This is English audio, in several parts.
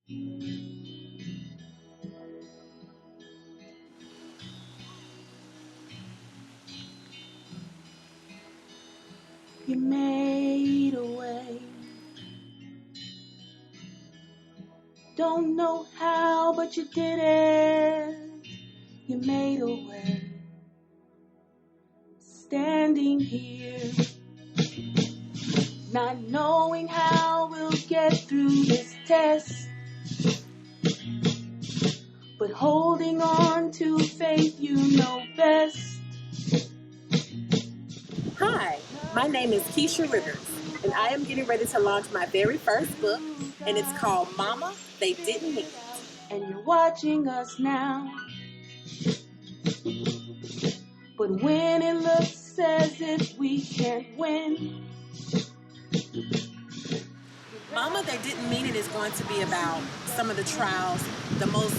You made a way. Don't know how, but you did it. You made a way. Standing here, not knowing how we'll get through this test, but holding on to faith you know best. Hi, my name is Keesha Rivers, and I am getting ready to launch my very first book, and it's called Mama, They Didn't Mean It. And you're watching us now, but when it looks as if we can't win, Mama, They Didn't Mean It is going to be about some of the trials, the most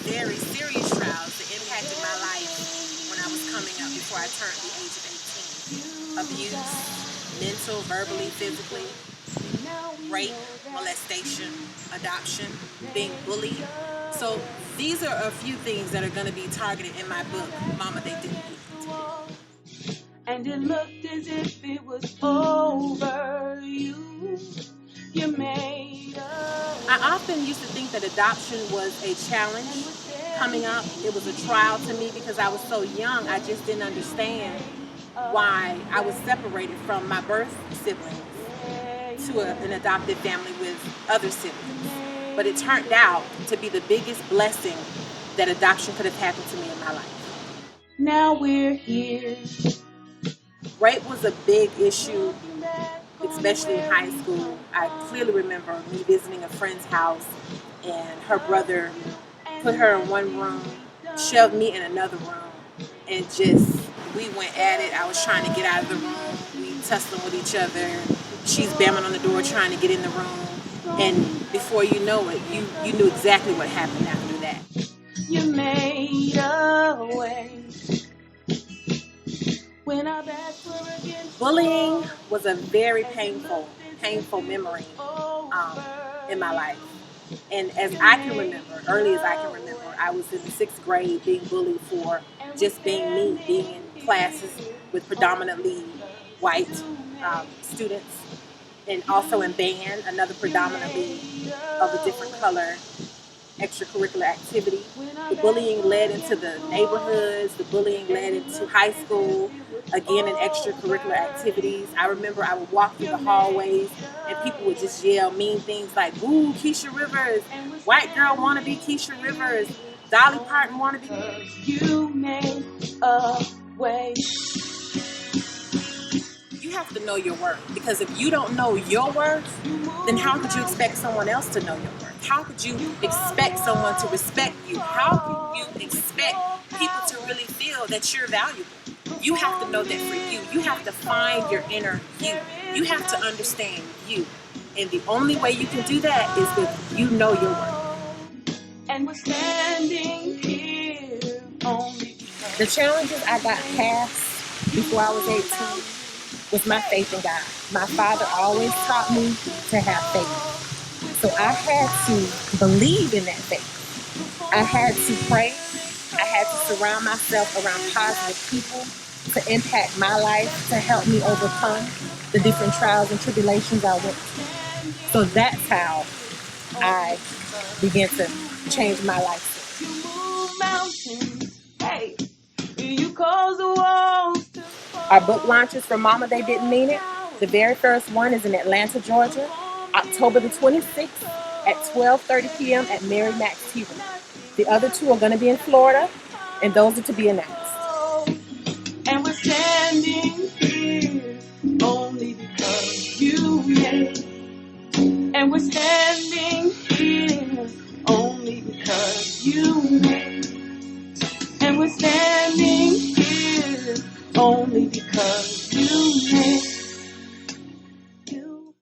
very serious trials that impacted my life when I was coming up before I turned the age of 18. Abuse, mental, verbally, physically, rape, molestation, adoption, being bullied. So these are a few things that are going to be targeted in my book, Mama, They Didn't Mean It. And it looked as if it was over. You made up. I often used to think that adoption was a challenge coming up. It was a trial to me because I was so young. I just didn't understand why I was separated from my birth siblings to an adopted family with other siblings. But it turned out to be the biggest blessing that adoption could have happened to me in my life. Now we're here. Rape was a big issue, especially in high school. I clearly remember me visiting a friend's house and her brother put her in one room, shoved me in another room, and we went at it. I was trying to get out of the room. We tussling with each other. She's banging on the door trying to get in the room. And before you know it, you knew exactly what happened after that. You made a way. When our backs were against Bullying was a very painful memory in my life. And as I can remember, early as I can remember, I was in the 6th grade being bullied for just being me, being in classes with predominantly white students, and also in band, another predominantly of a different color extracurricular activity. The bullying led into the neighborhoods, the bullying led into high school, again in extracurricular activities. I remember I would walk through the hallways and people would just yell mean things like, "Ooh, Keesha Rivers, white girl wanna be Keesha Rivers, Dolly Parton wanna be." You made a way. You have to know your worth, because if you don't know your worth, then how could you expect someone else to know your worth? How could you expect someone to respect you? How can you expect people to really feel that you're valuable? You have to know that for you. You have to find your inner you. You have to understand you. And the only way you can do that is if you know your worth. And we're standing here only. The challenges I got past before I was 18 was my faith in God. My father always taught me to have faith. So I had to believe in that faith. I had to pray. I had to surround myself around positive people to impact my life, to help me overcome the different trials and tribulations I went through. So that's how I began to change my life. You move mountains. Hey, you cause the walls to fall. Our book launches for Mama, They Didn't Mean It. The very first one is in Atlanta, Georgia, October the 26th at 12:30 p.m. at Mary Mack's Tea Room. The other two are going to be in Florida, and those are to be announced. And we're standing here only because you made. And we're standing here only because you made. And we're standing here only because